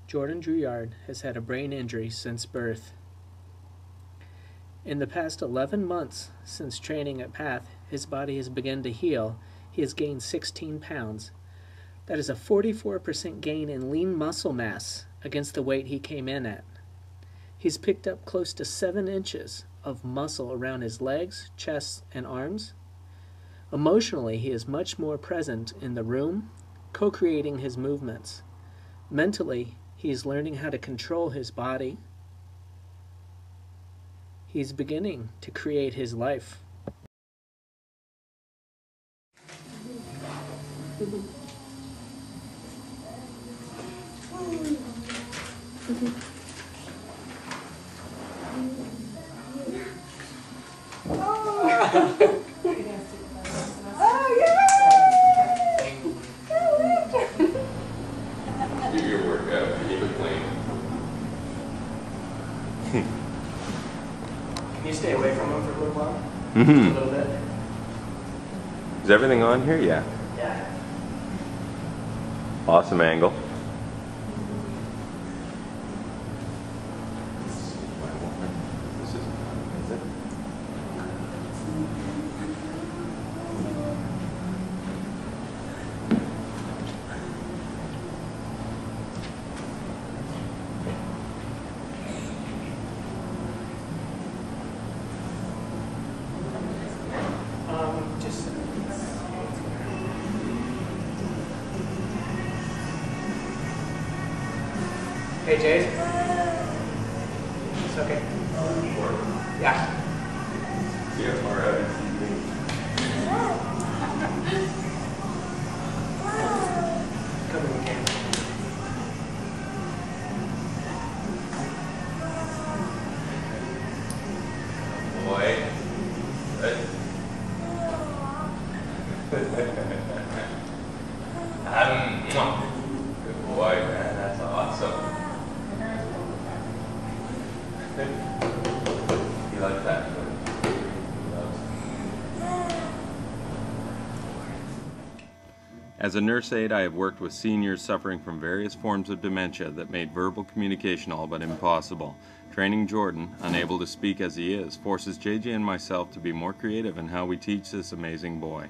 Jordan Drouillard has had a brain injury since birth. In the past 11 months since training at p.a.t.h, his body has begun to heal. He has gained 16 pounds. That is a 44% gain in lean muscle mass against the weight he came in at. He's picked up close to 7 inches of muscle around his legs, chest, and arms. Emotionally, he is much more present in the room, co-creating his movements. Mentally, he is learning how to control his body. He's beginning to create his life. Do your workout, keep it clean. Can you stay away from him for a little while? Mm-hmm. A little bit. Is everything on here? Yeah. Yeah. Awesome angle. Just hey, Jade. It's okay. Yeah. Yeah, all right. Come in, okay. Boy. Good. Good boy, man. That's awesome. You like that? As a nurse aide, I have worked with seniors suffering from various forms of dementia that made verbal communication all but impossible. Training Jordan, unable to speak as he is, forces JJ and myself to be more creative in how we teach this amazing boy.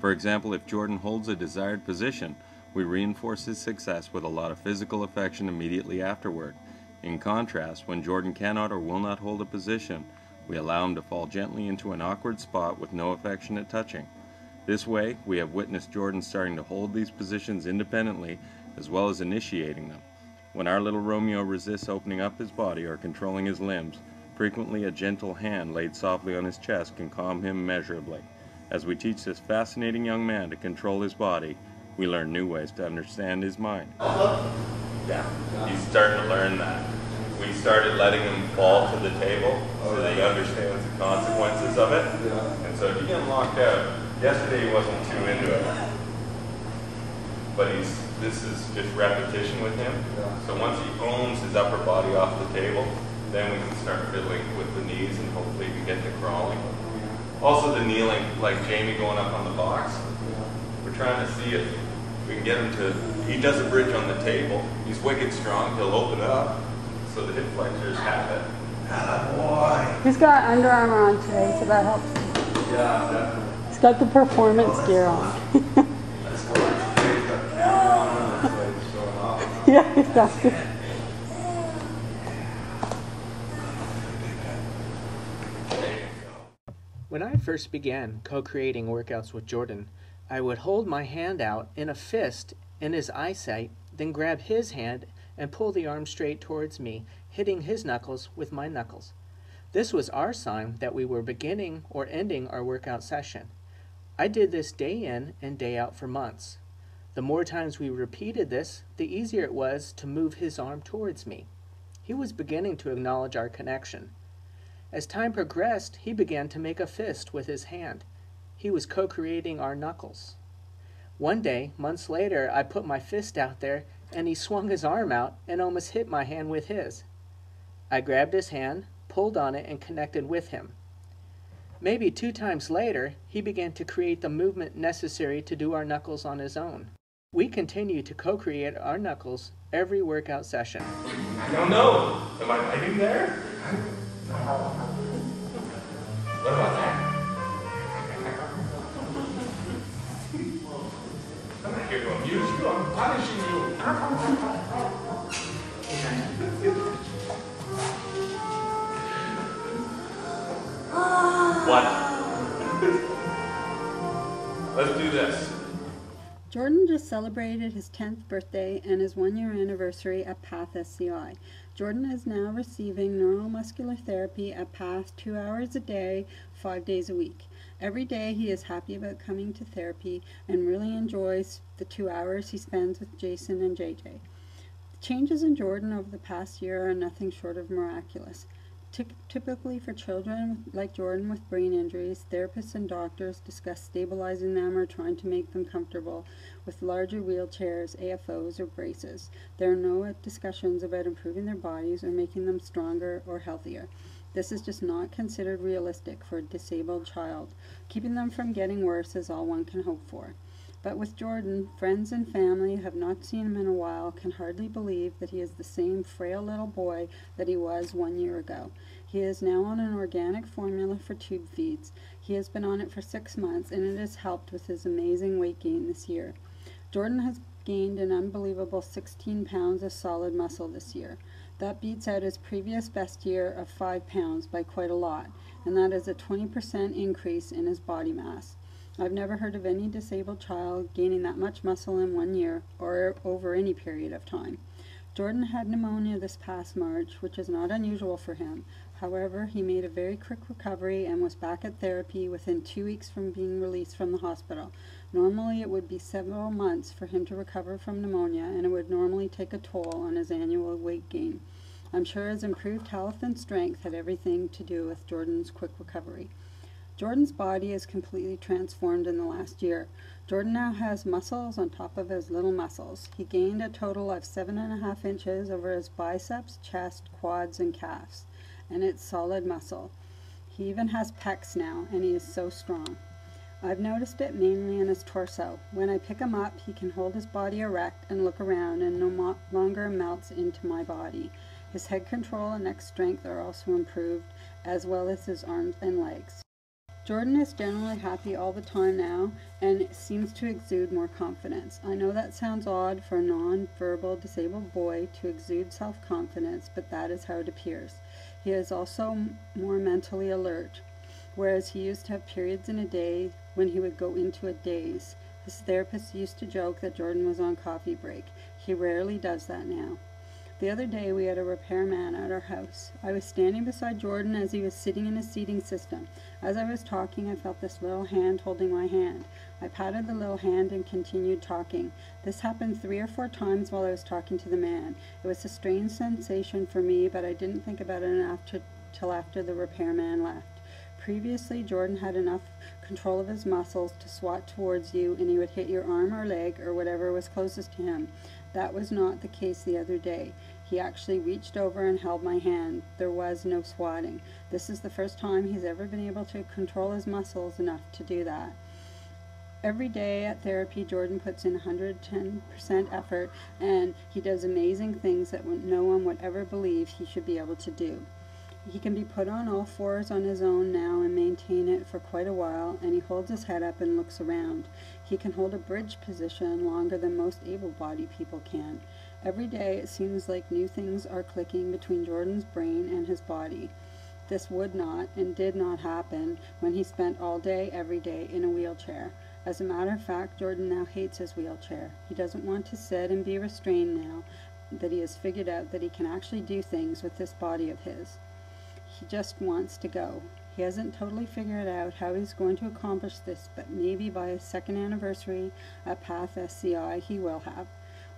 For example, if Jordan holds a desired position, we reinforce his success with a lot of physical affection immediately afterward. In contrast, when Jordan cannot or will not hold a position, we allow him to fall gently into an awkward spot with no affectionate touching. This way, we have witnessed Jordan starting to hold these positions independently as well as initiating them. When our little Romeo resists opening up his body or controlling his limbs, frequently a gentle hand laid softly on his chest can calm him measurably. As we teach this fascinating young man to control his body, we learn new ways to understand his mind. Yeah, he's starting to learn that. We started letting him fall to the table so that he understands the consequences of it. And so if you get him locked out, yesterday he wasn't too into it. But this is just repetition with him. So once he owns his upper body off the table, then we can start fiddling with the knees and hopefully we can get to crawling. Also the kneeling, like Jamie going up on the box. We're trying to see if we can get him to, he does a bridge on the table. He's wicked strong, he'll open up so the hip flexors have it. Ah, boy. He's got Under Armour on today, so that helps. Yeah, definitely. He's got the performance gear on. Let's go. He's got the camera on him, that's why he's showing off. Yeah, exactly. When I first began co-creating workouts with Jordan, I would hold my hand out in a fist in his eyesight, then grab his hand and pull the arm straight towards me, hitting his knuckles with my knuckles. This was our sign that we were beginning or ending our workout session. I did this day in and day out for months. The more times we repeated this, the easier it was to move his arm towards me. He was beginning to acknowledge our connection. As time progressed, he began to make a fist with his hand. He was co-creating our knuckles. One day, months later, I put my fist out there and he swung his arm out and almost hit my hand with his. I grabbed his hand, pulled on it, and connected with him. Maybe 2 times later, he began to create the movement necessary to do our knuckles on his own. We continue to co-create our knuckles every workout session. I don't know. Am I biting there? What about that? I'm not here to amuse you. I'm punishing you. What? Let's do this. Jordan just celebrated his 10th birthday and his 1-year anniversary at p.a.t.h. Jordan is now receiving neuromuscular therapy at p.a.t.h. 2 hours a day, 5 days a week. Every day he is happy about coming to therapy and really enjoys the 2 hours he spends with Jason and JJ. The changes in Jordan over the past year are nothing short of miraculous. Typically for children like Jordan with brain injuries, therapists and doctors discuss stabilizing them or trying to make them comfortable with larger wheelchairs, AFOs, or braces. There are no discussions about improving their bodies or making them stronger or healthier. This is just not considered realistic for a disabled child. Keeping them from getting worse is all one can hope for. But with Jordan, friends and family who have not seen him in a while can hardly believe that he is the same frail little boy that he was 1 year ago. He is now on an organic formula for tube feeds. He has been on it for 6 months, and it has helped with his amazing weight gain this year. Jordan has gained an unbelievable 16 pounds of solid muscle this year. That beats out his previous best year of 5 pounds by quite a lot, and that is a 20% increase in his body mass. I've never heard of any disabled child gaining that much muscle in 1 year or over any period of time. Jordan had pneumonia this past March, which is not unusual for him. However, he made a very quick recovery and was back at therapy within 2 weeks from being released from the hospital. Normally, it would be several months for him to recover from pneumonia, and it would normally take a toll on his annual weight gain. I'm sure his improved health and strength had everything to do with Jordan's quick recovery. Jordan's body is completely transformed in the last year. Jordan now has muscles on top of his little muscles. He gained a total of 7.5 inches over his biceps, chest, quads, and calves, and it's solid muscle. He even has pecs now, and he is so strong. I've noticed it mainly in his torso. When I pick him up, he can hold his body erect and look around and no longer melts into my body. His head control and neck strength are also improved, as well as his arms and legs. Jordan is generally happy all the time now and seems to exude more confidence. I know that sounds odd for a non-verbal disabled boy to exude self-confidence, but that is how it appears. He is also more mentally alert, whereas he used to have periods in a day when he would go into a daze. His therapist used to joke that Jordan was on coffee break. He rarely does that now. The other day we had a repairman at our house. I was standing beside Jordan as he was sitting in his seating system. As I was talking, I felt this little hand holding my hand. I patted the little hand and continued talking. This happened 3 or 4 times while I was talking to the man. It was a strange sensation for me, but I didn't think about it till after the repairman left. Previously, Jordan had enough control of his muscles to swat towards you, and he would hit your arm or leg or whatever was closest to him. That was not the case the other day. He actually reached over and held my hand. There was no swatting. This is the first time he's ever been able to control his muscles enough to do that. Every day at therapy, Jordan puts in 110% effort, and he does amazing things that no one would ever believe he should be able to do. He can be put on all fours on his own now and maintain it for quite a while, and he holds his head up and looks around. He can hold a bridge position longer than most able-bodied people can. Every day it seems like new things are clicking between Jordan's brain and his body. This would not and did not happen when he spent all day every day in a wheelchair. As a matter of fact, Jordan now hates his wheelchair. He doesn't want to sit and be restrained now that he has figured out that he can actually do things with this body of his. He just wants to go. He hasn't totally figured out how he's going to accomplish this, but maybe by his 2nd anniversary at p.a.t.h. he will have.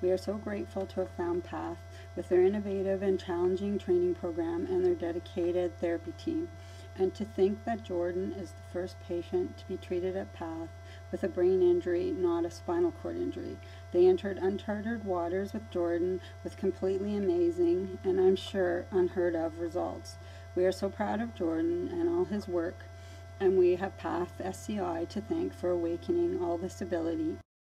We are so grateful to have found p.a.t.h. with their innovative and challenging training program and their dedicated therapy team, and to think that Jordan is the first patient to be treated at p.a.t.h. with a brain injury, not a spinal cord injury. They entered uncharted waters with Jordan with completely amazing, and I'm sure unheard of, results. We are so proud of Jordan and all his work, and we have p.a.t.h. to thank for awakening all this ability